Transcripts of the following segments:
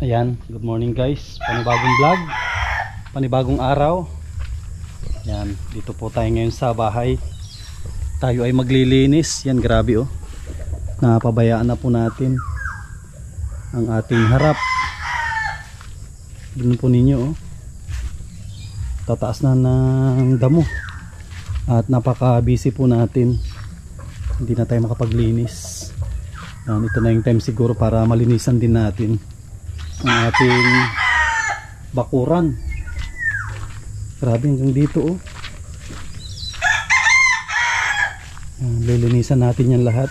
Ayan, good morning guys. Panibagong vlog, panibagong araw. Ayan, dito po tayo ngayon sa bahay. Tayo ay maglilinis. Yan, grabe oh. Napabayaan na po natin ang ating harap. Ganun po ninyo oh. Tataas na ng damo. At napaka-busy po natin. Hindi na tayo makapaglinis. Ayan, ito na yung time siguro para malinisan din natin ang ating bakuran. Grabe hanggang dito oh. Lilinisan natin yan lahat.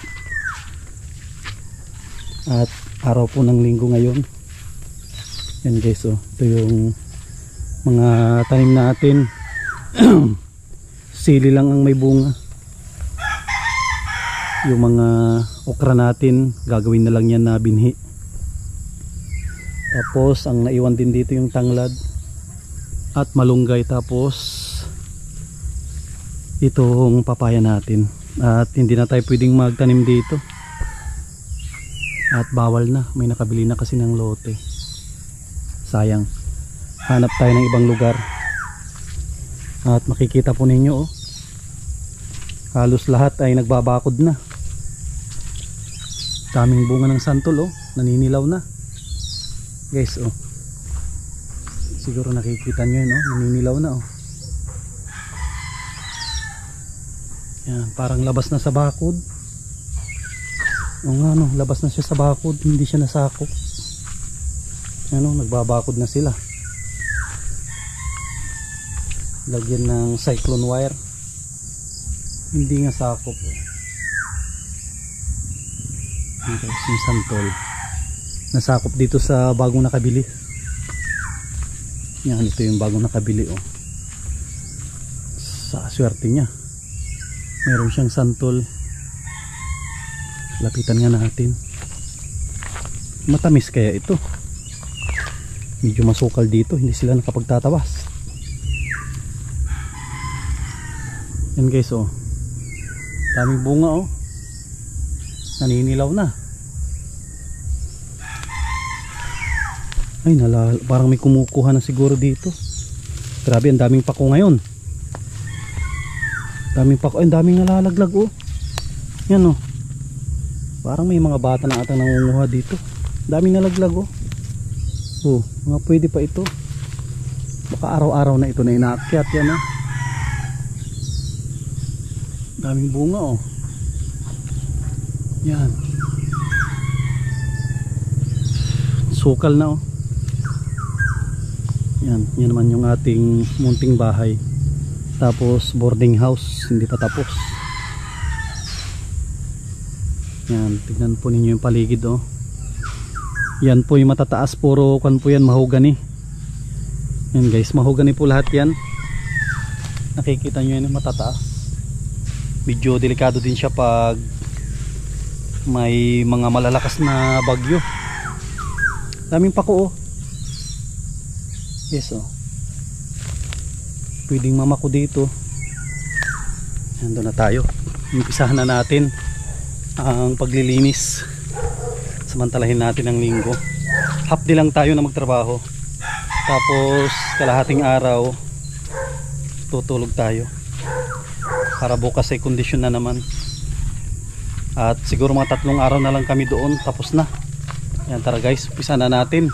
At araw po ng linggo ngayon. Yan guys oh. Ito yung mga tanim natin. Sili lang ang may bunga. Yung mga okra natin gagawin na lang yan na binhi. Tapos ang naiwan din dito yung tanglad at malunggay. Tapos itong papaya natin. At hindi na tayo pwedeng magtanim dito. At bawal na. May nakabili na kasi ng lote. Sayang. Hanap tayo ng ibang lugar. At makikita po ninyo oh. Halos lahat ay nagbabakod na. Daming bunga ng santol oh. Naninilaw na. Guys oh. Siguro nakikita nyo yun oh. Naninilaw na oh. Yan, parang labas na sa bakod. O nga no, labas na siya sa bakod. Hindi siya nasakop. Ano, nagbabakod na sila. Lagyan ng cyclone wire. Hindi nga sakop oh. Okay, yung santol nasakop dito sa bagong nakabili. Yan, ito yung bagong nakabili oh. Sa swerte niya meron siyang santol. Lapitan nga natin. Matamis kaya ito. Medyo masukal dito. Hindi sila nakapagtatawas. Yan guys oh. Daming bunga oh. Naninilaw na. Ay parang may kumukuha na siguro dito. Grabe, ang daming pako ngayon. Daming pako, ang daming nalalaglag oh. Yan oh. Parang may mga bata na atang nangunguha dito. Daming nalaglag oh. Oh, mga pwede pa ito. Baka araw-araw na ito na inaakyat yan ah. Daming bunga oh. Yan. Sukal na oh. Yan, yan naman yung ating munting bahay. Tapos boarding house, hindi pa tapos. Yan, tignan po ninyo yung paligid oh. Yan po yung matataas, puro kan po yan, mahogany. Yan guys, mahogany po lahat yan. Nakikita nyo yan yung matataas. Medyo delikado din siya pag may mga malalakas na bagyo. Daming pako oh. Yes oh. Pwedeng mamako dito. Nandun na tayo. Umpisahan na natin ang paglilinis. Samantalahin natin ang linggo. Half day lang tayo na magtrabaho. Tapos kalahating araw tutulog tayo. Para bukas ay kondisyon na naman. At siguro mga 3 araw na lang kami doon. Tapos na. Yan, tara guys, umpisa na natin.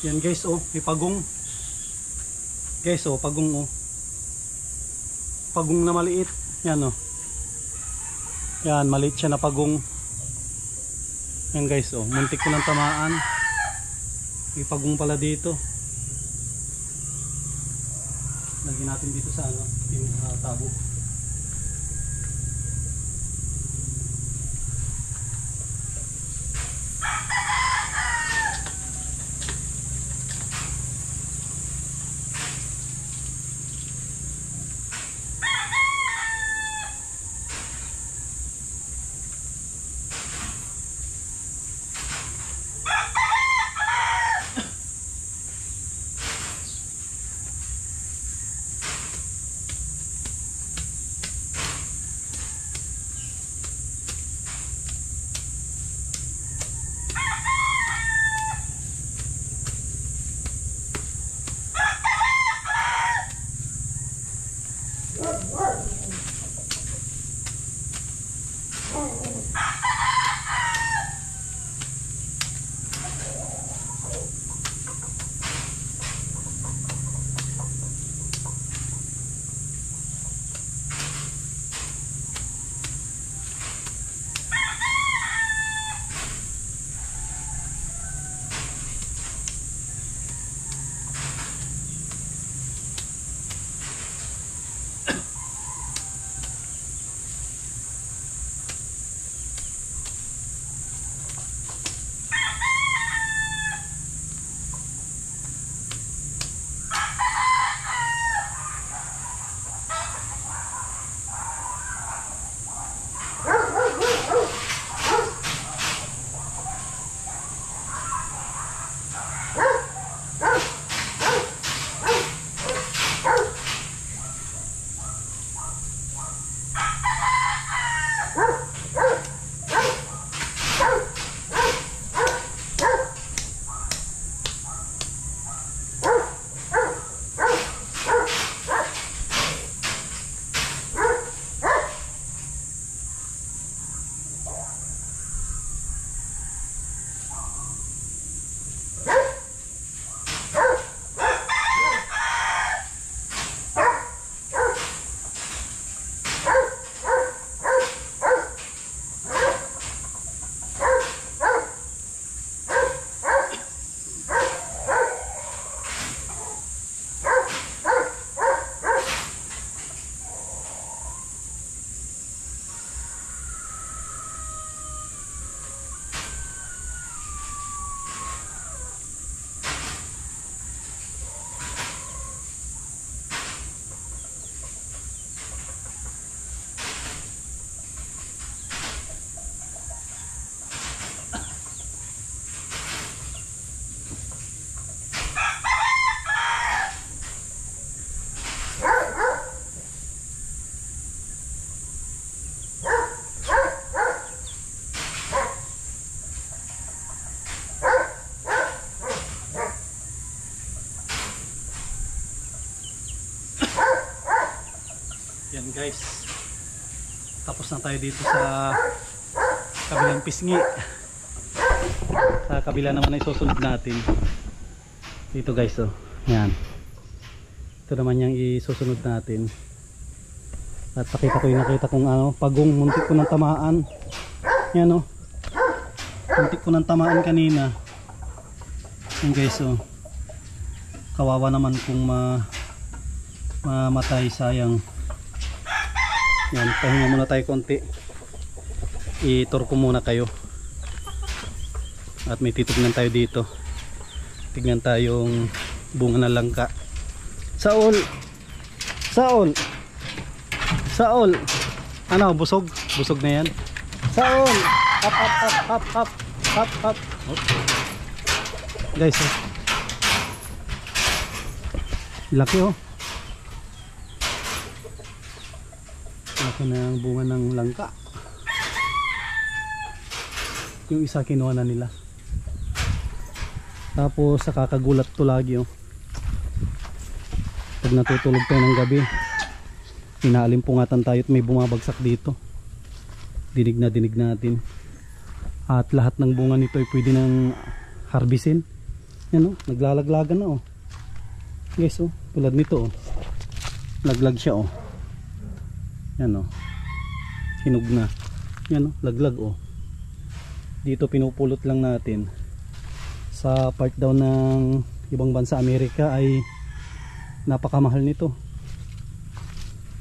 Yan guys, oh, may pagong. Guys, oh, pagong, oh. Pagong na maliit. Yan, oh. Yan, maliit siya na pagong. Yan guys, oh, muntik ko ng tamaan. May pagong pala dito. Lagyan natin dito sa ano, yung tabo. Yan guys, tapos na tayo dito sa kabilang pisngi. Sa kabila naman ay susunod natin dito guys, oh. Yan, ito naman yung isusunod natin. At pakita ko yung nakita kong ano, pagong, muntik ko ng tamaan. Yan, oh, muntik ko ng tamaan kanina. Yan guys, oh, kawawa naman kung mamatay, sayang. Yan, pahinga muna tayo konti. I-tour ko muna kayo. At may titignan tayo dito. Tignan tayong bunga ng langka. Saul! Saul! Saul! Ano, busog? Busog na yan. Saul! Hop, hop, hop, hop, hop, hop, hop. Guys, oh, laki, oh. Laki na ang bunga ng langka. Yung isa kinuha na nila. Tapos nakakagulat to lagi, oh. Pag natutulog tayo ng gabi, inaalimungatan tayo at may bumabagsak dito. Dinig na dinig natin. At lahat ng bunga nito ay pwede nang harbisin. Yan oh, naglalaglagan na oh. Guys oh, tulad nito oh. Laglag siya oh. Yan oh. Hinog na. Yan oh, laglag oh. Dito pinupulot lang natin. Sa part daw ng ibang bansa Amerika ay napakamahal nito.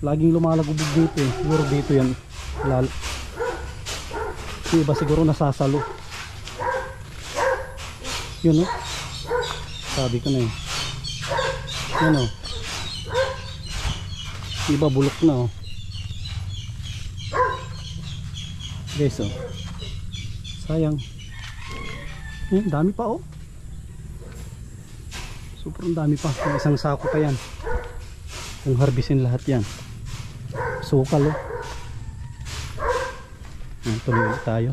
Laging lumalagubog dito eh. Siguro dito yan. Yung iba siguro nasasalo. Yun oh. Sabi ko na eh. Yan oh. Iba bulok na oh. Guys oh. Sayang. Dami pa oh. Super dami pa. May isang sako pa yan. Kung harbisin lahat yan. Sukal oh. Tuloy ulit tayo.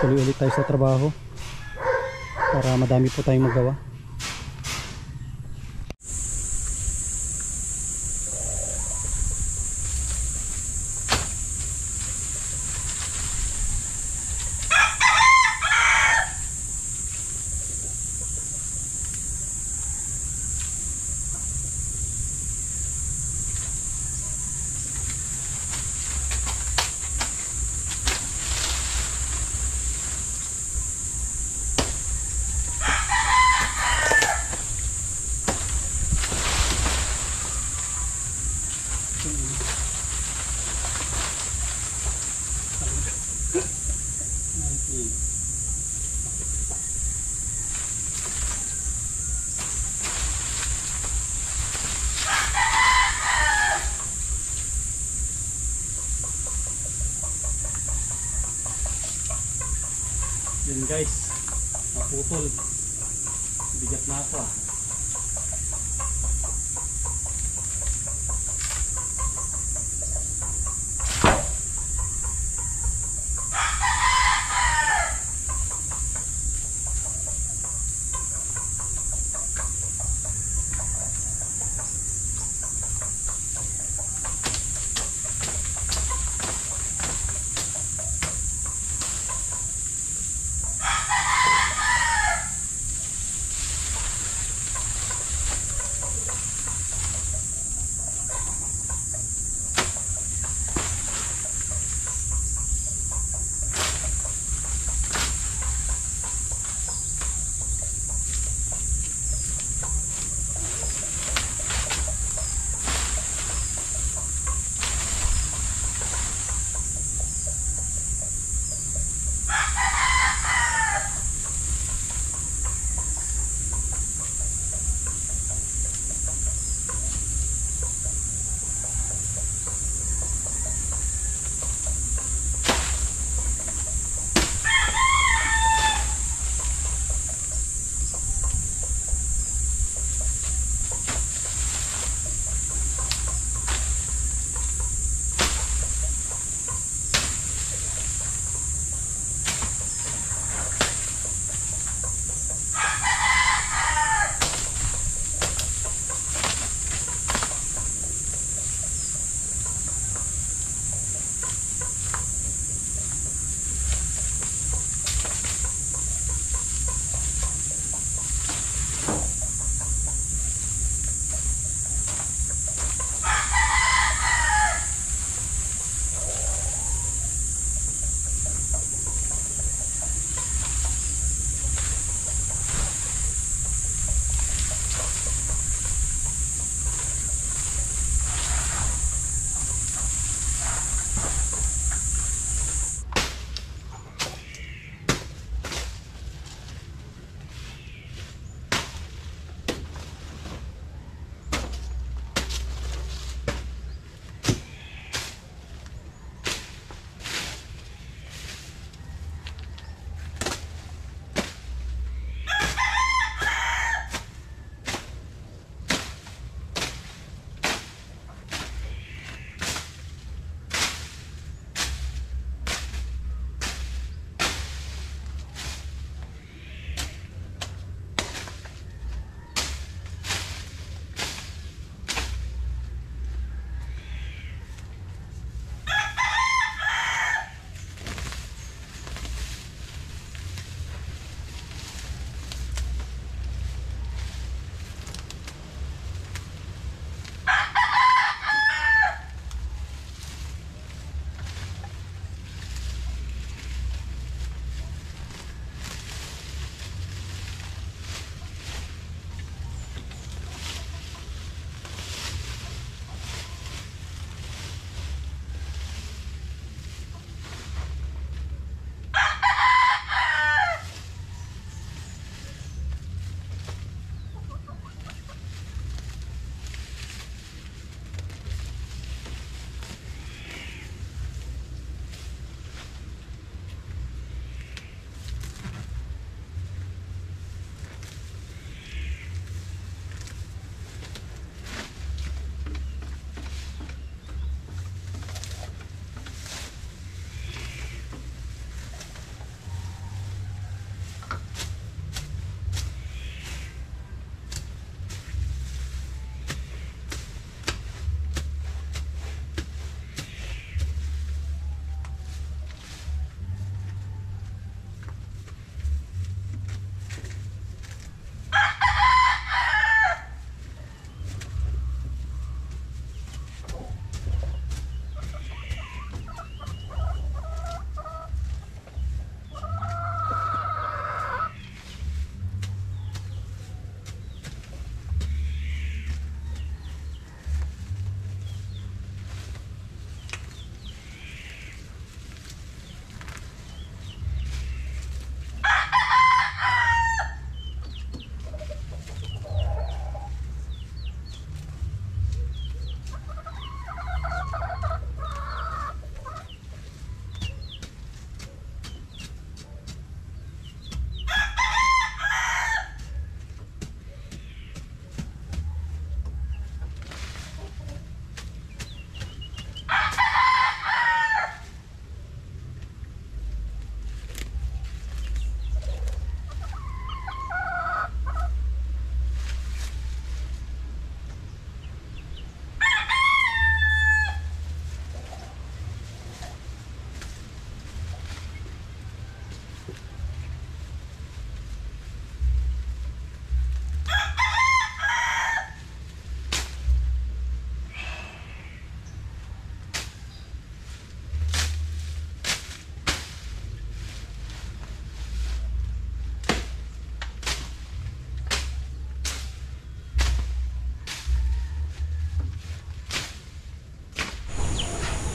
Tuloy ulit tayo sa trabaho. Para madami po tayong magawa. Yun guys, naputol. Bigat na ako ah.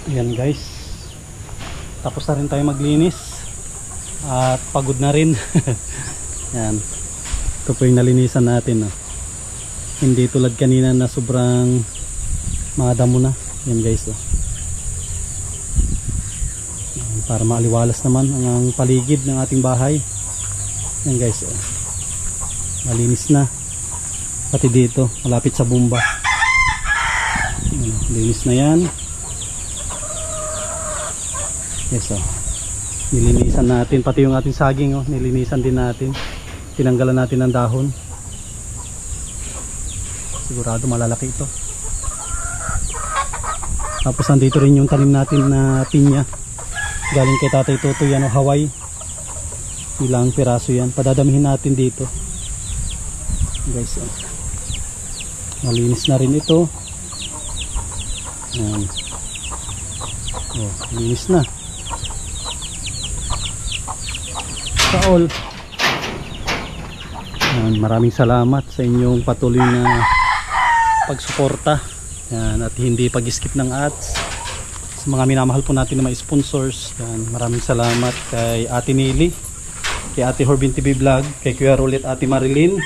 Ayan guys, tapos na rin tayo maglinis at pagod na rin. Yan, ito po yung nalinisan natin, no? Hindi tulad kanina na sobrang madamo na. Yan guys, oh. Yan, para maaliwalas naman ang paligid ng ating bahay. Yan guys, oh. Malinis na pati dito malapit sa bumba. Yan, linis na yan. Yes, oh. Nilinisan natin pati yung ating saging, oh. Nilinisan din natin, tinanggalan natin ng dahon. Sigurado malalaki ito. Tapos nandito rin yung tanim natin na pinya, galing kay Tatay Totoy, yan, oh, Hawaii. Ilang piraso yan, padadamihin natin dito guys, oh. Malinis na rin ito. Yan. Oh, linis na sa all. Yan, maraming salamat sa inyong patuloy na pagsuporta. Yan, at hindi pag-skip ng ads. Sa mga minamahal po natin na mga sponsors, yan, maraming salamat kay Ate Nili, kay Ate Horbin TV Vlog, kay Kuya Rolet, Ate Marilyn,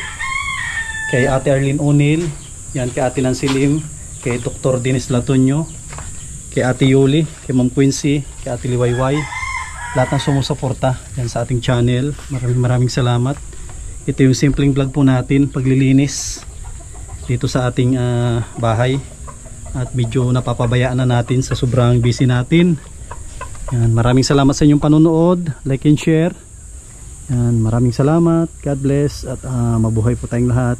kay Ate Arlene O'Neil, yan, kay Ate Nancy Lim, kay Dr. Dennis Latonyo, kay Ate Yuli, kay Ma'am Quincy, kay Ate Liwayway, lahat ng sumusuporta yan sa ating channel. Maraming salamat. Ito yung simpleng vlog po natin, paglilinis dito sa ating bahay, at medyo napapabayaan na natin sa sobrang busy natin. Yan, maraming salamat sa inyong panonood, like and share. Yan, maraming salamat, God bless, at mabuhay po tayong lahat.